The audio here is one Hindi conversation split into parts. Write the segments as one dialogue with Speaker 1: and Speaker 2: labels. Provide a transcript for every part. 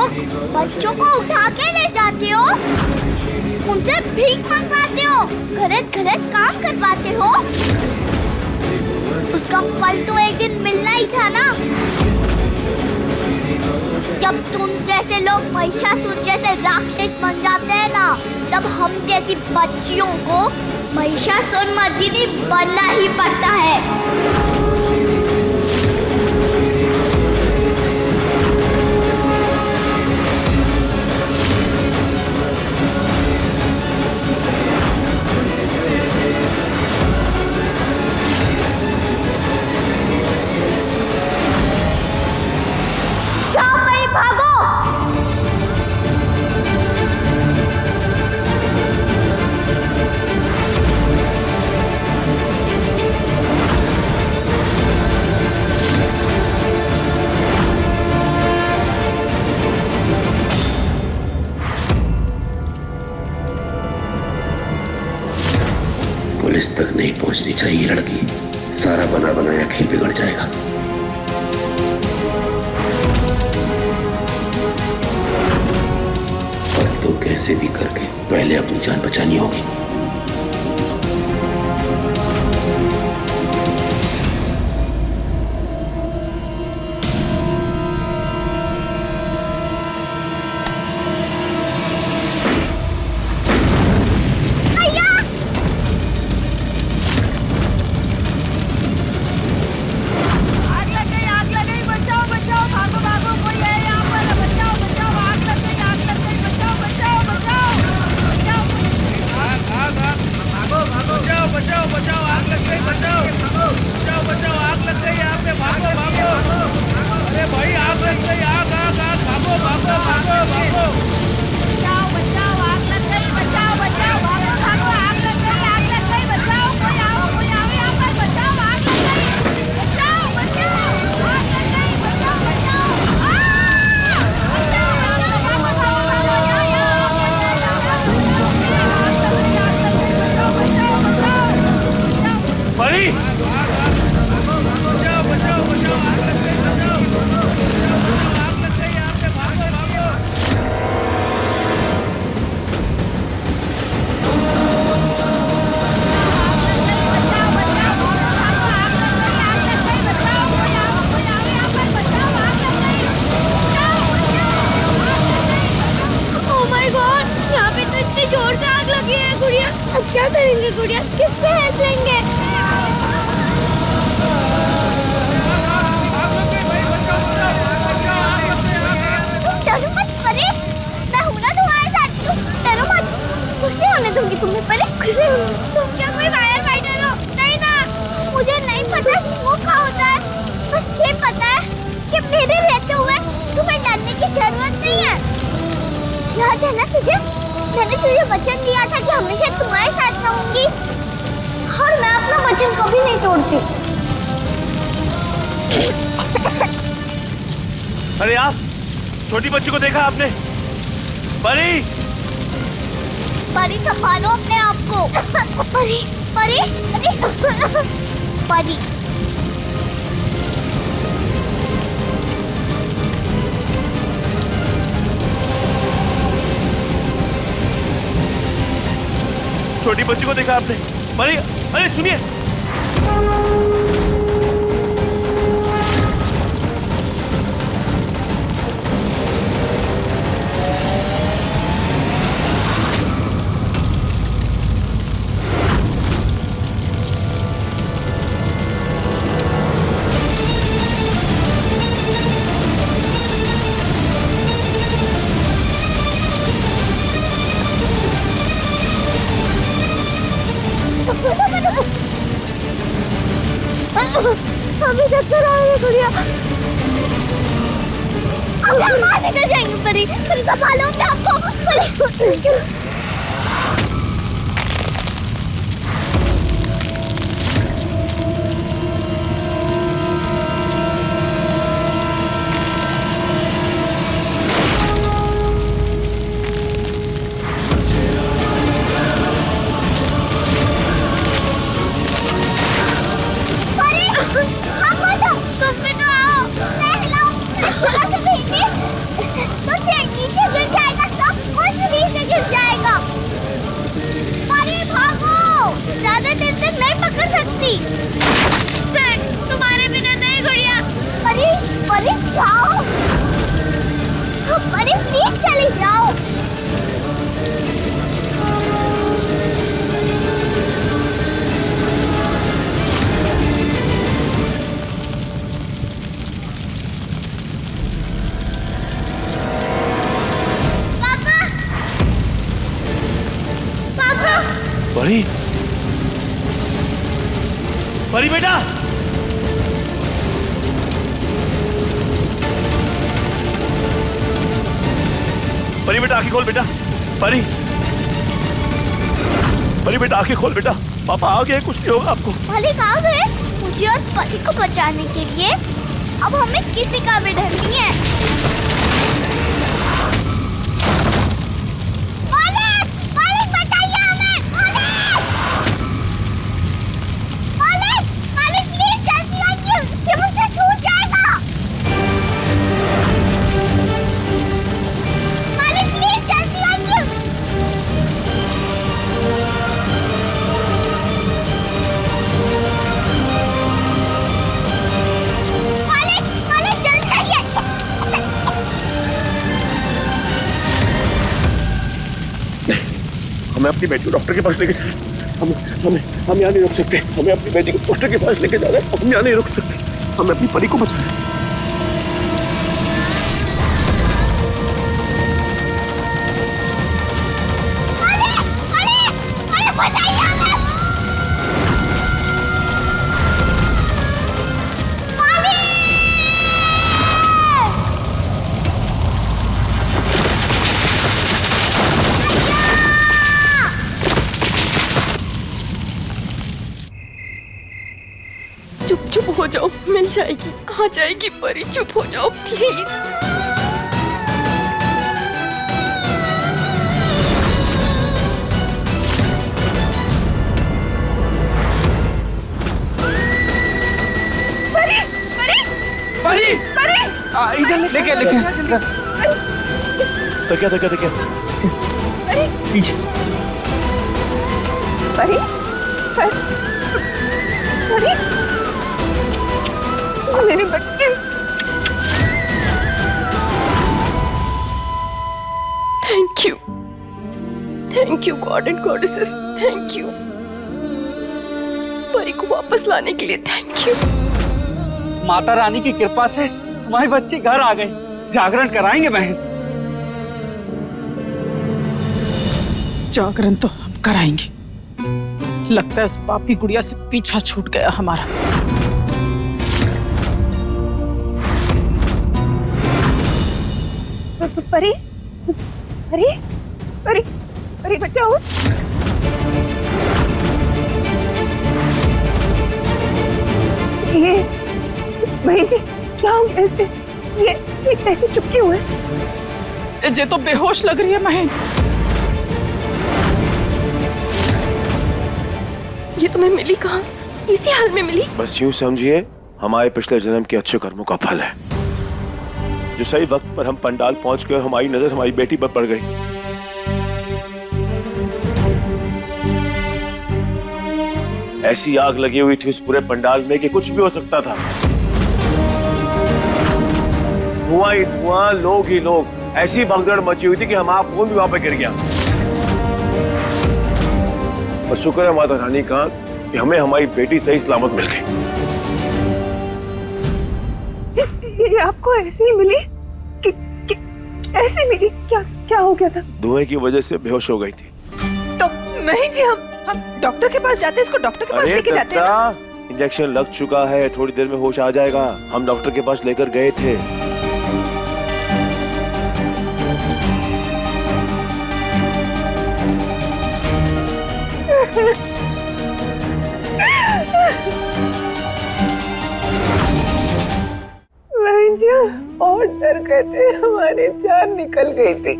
Speaker 1: लोग बच्चों को उठा के ले जाते हो, उनसे भीख मंगवाते हो, गलत गलत काम करवाते हो। उसका फल तो एक दिन मिलना ही था ना। जब तुम जैसे लोग महिषासुर जैसे राक्षस बन जाते हैं ना, तब हम जैसी बच्चियों को महिषासुर मर्दिनी बनना ही पड़ता है।
Speaker 2: पुलिस तक नहीं पहुंचनी चाहिए लड़की, सारा बना बनाया खेल बिगड़ जाएगा। अब तो कैसे भी करके पहले अपनी जान बचानी होगी।
Speaker 1: क्या करेंगे गुड़िया, किससे हेल्प लेंगे? डरो मत परे, मैं हूँ ना तुम्हारे साथ। तुम डरो मत, कुछ नहीं होने दूंगी तुम्हें परे, कुछ नहीं होने। तुम क्या कोई फायर फाइटर हो? नहीं ना, मुझे नहीं पता वो क्या होता है। बस ये पता है कि मेरे रहते हुए तुम्हें डरने की जरूरत नहीं है। याद है ना तुझे, मैंने तुझे वचन दिया था कि हमेशा तुम्हारे साथ रहूंगी, और मैं अपना वचन कभी नहीं तोड़ती।
Speaker 3: अरे आप छोटी बच्ची को देखा आपने? परी,
Speaker 1: परी संभालो अपने आप को। परी, परी, परी, परी।
Speaker 3: छोटी बच्ची को देखा आपने? परी, अरे सुनिए।
Speaker 1: अभी चक्कर आ रही है गुड़िया। हम मार निकल जाएंगे परी, परी संभालो अपने आप को। परी तुम भी तो आओ, मैं हिलाऊं, तो
Speaker 3: परी, परी बेटा, परी बेटा आंखें खोल बेटा, परी, परी बेटा आंखें खोल बेटा, पापा आ गए, कुछ नहीं होगा आपको।
Speaker 1: मालिक आ गए? मुझे और परी को बचाने के लिए अब हमें किसी का भी डर नहीं है। मालिक, मालिक बताइए हमें, मालिक, मालिक, मालिक प्लीज जल्दी आइए, ये मुझसे छूट जाएगा। मालिक प्लीज जल्दी आइए। मालिक, मालिक जल्दी आइए।
Speaker 2: हमें अपनी बेटी को डॉक्टर के पास लेके जाए। हम यहाँ नहीं रुक सकते। हमें अपनी बेटी को डॉक्टर के पास लेके जाना है। हम यहाँ नहीं रुक सकते। हमें अपनी परी को बचाना है।
Speaker 1: मालिक, मालिक, मालिक बताइए हमें।
Speaker 4: चुप चुप हो जाओ, मिल जाएगी, आ जाएगी परी, चुप हो जाओ प्लीज। परी, परी,
Speaker 5: परी,
Speaker 4: परी,
Speaker 5: इधर लेके
Speaker 3: तकिया,
Speaker 5: पीछे।
Speaker 4: परी, परी, मेरे बच्चे। Thank you God and goddesses, thank you. परी को वापस लाने के लिए थैंक यू।
Speaker 5: माता रानी की कृपा से हमारे बच्चे घर आ गए। जागरण कराएंगे बहन।
Speaker 6: जागरण तो हम कराएंगे। लगता है उस पापी गुड़िया से पीछा छूट गया हमारा।
Speaker 4: परी, परी, परी, परी बचाओ। ये बहन जी क्या हो गया ऐसे? ये कैसे चुपके हुए?
Speaker 6: ये तो बेहोश लग रही है महेंद्र।
Speaker 4: ये तुम्हें मिली कहाँ? इसी हाल में मिली?
Speaker 3: बस यूं समझिए हमारे पिछले जन्म के अच्छे कर्मों का फल है। जो सही वक्त पर हम पंडाल पहुंच गए, हमारी नजर हमारी बेटी पर पड़ गई। ऐसी आग लगी हुई थी उस पूरे पंडाल में कि कुछ भी हो सकता था। धुआं ही धुआं, लोग ही लोग। ऐसी भगदड़ मची हुई थी कि हमारा फोन भी वहां पे गिर गया। और शुक्र है माता रानी का कि हमें हमारी बेटी सही सलामत मिल गई।
Speaker 4: ये आपको ऐसे ही मिली? ऐसे मिली? क्या हो गया था?
Speaker 3: धुएं की वजह से बेहोश हो गई थी।
Speaker 4: तो नहीं जी, हम डॉक्टर के पास जाते, इसको डॉक्टर के पास लेके जाते हैं।
Speaker 3: इंजेक्शन लग चुका है, थोड़ी देर में होश आ जाएगा। हम डॉक्टर के पास लेकर गए थे।
Speaker 4: बहन जी और डर गए थे, हमारी जान निकल गई थी।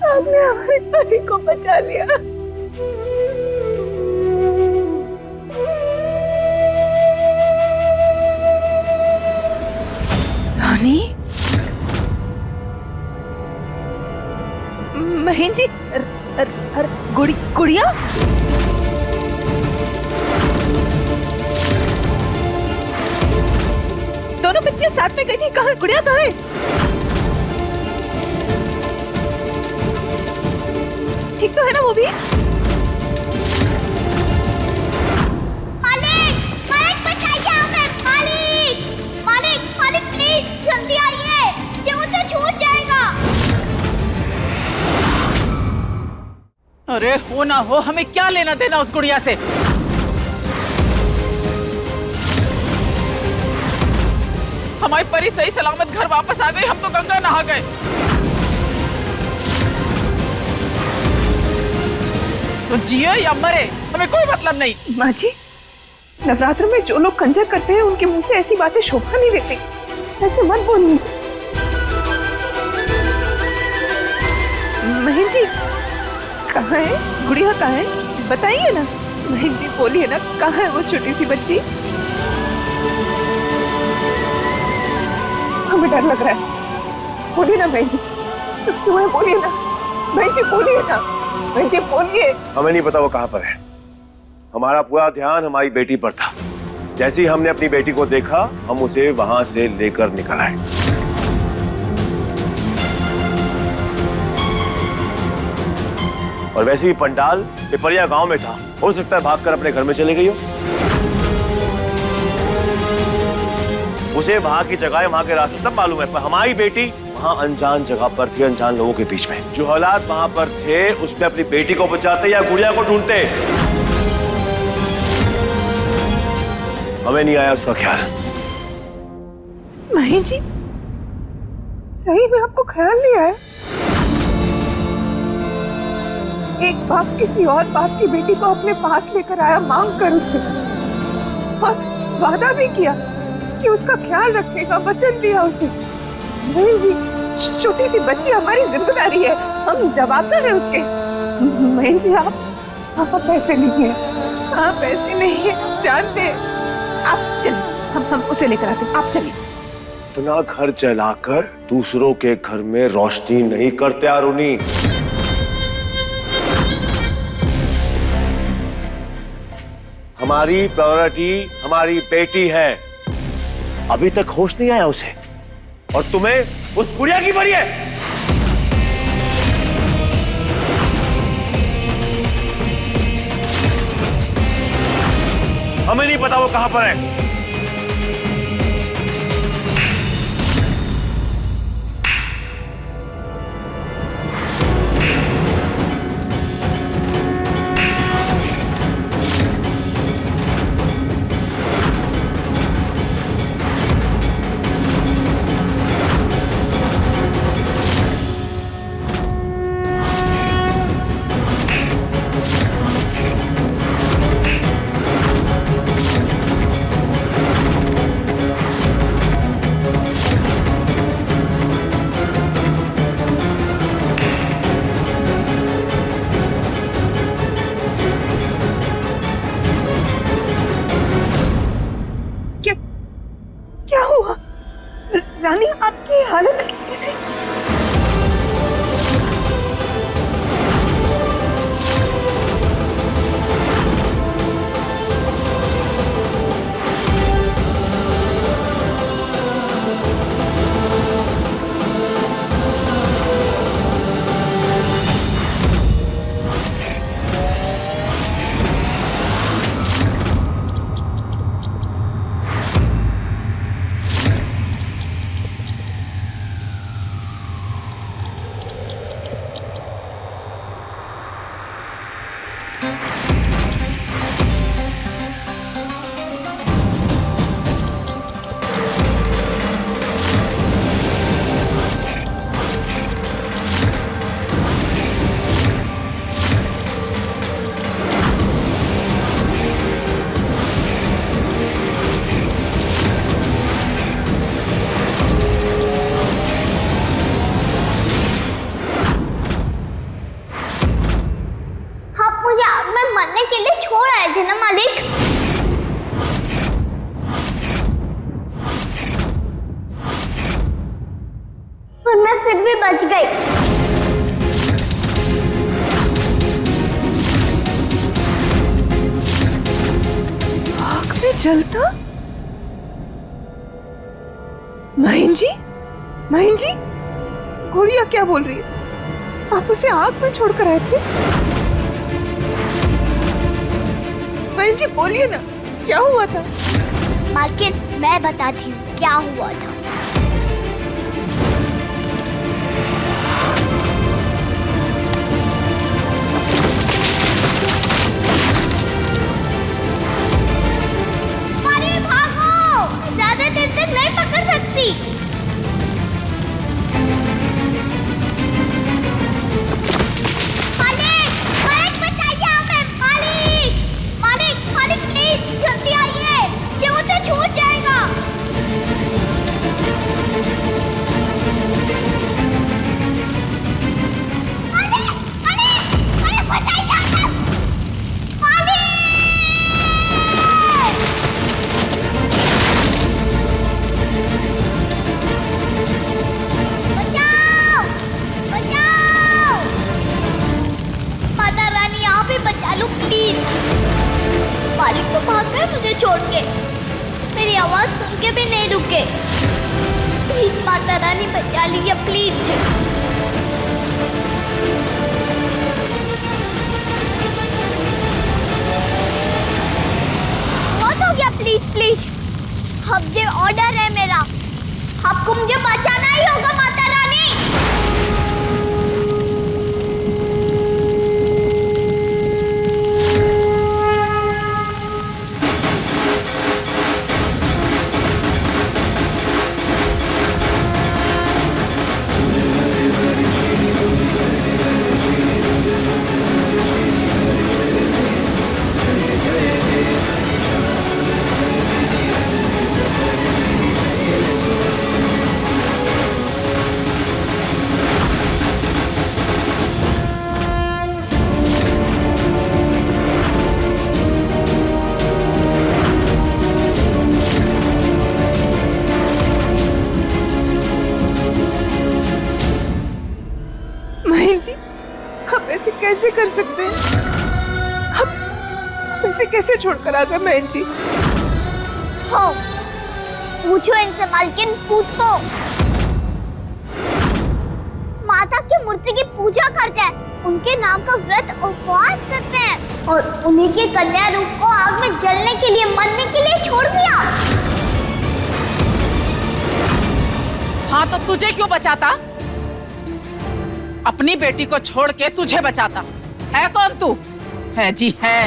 Speaker 4: आपने हमारी परी को बचा लिया। रानी, महीन जी, गुड़िया दोनों बच्चे साथ में गई थी। कहाँ गुड़िया? कहाँ है? ठीक तो है ना वो भी?
Speaker 1: मालिक, मालिक बचाइए हमें। मालिक, मालिक, मालिक प्लीज जल्दी आइए, ये मुझसे छूट
Speaker 6: अरे हो ना हो, हमें क्या लेना देना उस गुड़िया से। हमारी परी सही सलामत घर वापस आ गई, हम तो गंगा नहा गए। तो जिए या मरे हमें कोई मतलब नहीं।
Speaker 4: माँ जी, नवरात्र में जो लोग कंजर करते हैं उनके मुंह से ऐसी बातें शोभा नहीं देती, ऐसे मत बोलिए। बहन जी कहाँ है गुड़िया, कहाँ है बताइए ना। बहन जी बोलिए ना, कहाँ है वो छोटी सी बच्ची। हमें डर लग रहा है, बोलिए ना बहन जी, चुप क्यों है, बोलिए ना बहन जी, बोलिए ना बहन जी, बोलिए।
Speaker 3: हमें नहीं पता वो कहाँ पर है। हमारा पूरा ध्यान हमारी बेटी पर था। जैसे ही हमने अपनी बेटी को देखा, हम उसे वहां से लेकर निकल आए। और वैसे भी पंडाल पिपरिया गांव में था, हो सकता है भागकर अपने घर में चली गई हो। उसे वहां की जगह, वहां के रास्ते सब मालूम है, पर हमारी बेटी वहां अनजान जगह पर थी, अनजान लोगों के बीच में। जो हालात वहां पर थे, उसमें अपनी बेटी को बचाते या गुड़िया को ढूंढते, हमें नहीं आया उसका ख्याल।
Speaker 4: बहन जी सही में आपको ख्याल नहीं आया? एक बाप किसी और बाप की बेटी को अपने पास लेकर आया, मांग कर उससे, और वादा भी किया कि उसका ख्याल रखेगा, वचन दिया उसे। बहन जी छोटी सी बच्ची हमारी जिम्मेदारी है, हम जवाबदार है उसके। बहन जी आप पैसे नहीं है, आप ऐसे नहीं है, जानते हैं। आप चलिए, हम उसे लेकर आते हैं, आप चलिए।
Speaker 3: अपना घर जलाकर दूसरों के घर में रोशनी नहीं करते अरुणी। हमारी प्रायोरिटी हमारी बेटी है। अभी तक होश नहीं आया उसे, और तुम्हें उस गुड़िया की पड़ी है। हमें नहीं पता वो कहां पर है।
Speaker 4: क्या हुआ रानी, आपकी हालत कैसी?
Speaker 1: के लिए छोड़ आए थे ना मालिक। और मैं फिर भी बच गई।
Speaker 4: आग में जलता? माहिन जी, माहिन जी, गुड़िया क्या बोल रही है? आप उसे आग में छोड़कर आए थे? माहिन जी बोलिए ना, क्या हुआ था?
Speaker 1: मालकिन मैं बताती हूँ क्या हुआ था। सकती। मालिक, मालिक बचाइए हमें, मालिक, मालिक, मालिक प्लीज जल्दी आइए, ये मुझसे छूट जाएगा। मालिक, मालिक, मालिक बचाइए हमें, मालिक। बचाओ, बचाओ, माता रानी आप ही बचा लो प्लीज। मालिक तो भाग गए मुझे छोड़ के, मेरी आवाज सुन के भी नहीं रुके। प्लीज माता रानी बचा लीजिए प्लीज। बहुत हो गया, प्लीज प्लीज। अब ये ऑर्डर है मेरा, आपको मुझे बचाना ही होगा माता रानी।
Speaker 4: माहिन जी, हम ऐसे कैसे कर सकते हैं? हम ऐसे कैसे छोड़कर आ गए बहन जी?
Speaker 1: हो, पूछो इनसे मालकिन, पूछो। माता की मूर्ति की पूजा करते हैं, उनके नाम का व्रत उपवास करते हैं और उन्हीं के कन्या रूप को आग में जलने के लिए, मरने के लिए छोड़ दिया।
Speaker 6: हाँ तो तुझे क्यों बचाता? अपनी बेटी को छोड़ के तुझे बचाता है। कौन तू है? जी है,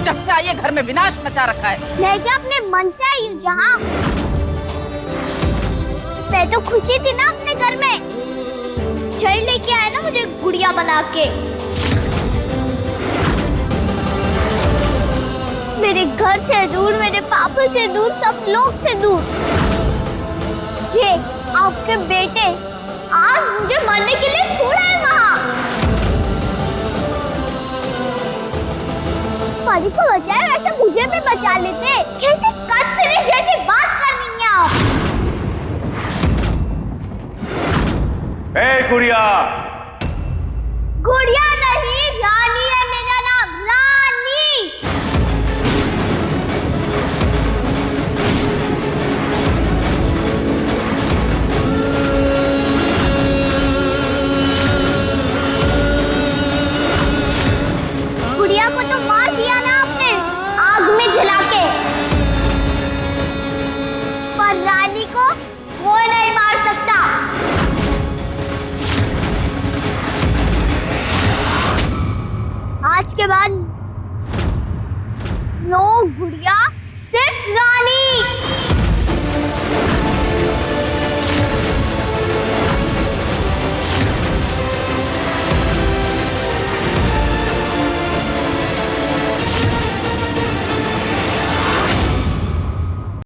Speaker 6: जब से आई घर में विनाश मचा रखा है।
Speaker 1: मैं क्या अपने मन से आई हूँ जहाँ? मैं तो खुशी थी ना अपने घर में, जय लेके आए ना मुझे गुड़िया बना के। मेरे घर से दूर, मेरे पापा से दूर, सब लोग से दूर। ये आपके बेटे आज मुझे मरने के लिए छोड़ा है वहाँ। मालिक को बचाया, वैसे मुझे भी बचा लेते। कैसे कत्सरी जैसी बात करनी है आप?
Speaker 3: ए गुड़िया!
Speaker 1: गुड़िया नहीं, रानी है मेरा नाम, रानी। गुड़िया को तो मार दिया ना आपने, आग में जला के, पर रानी को कोई नहीं मार सकता। आज के बाद नो गुड़िया, सिर्फ रानी।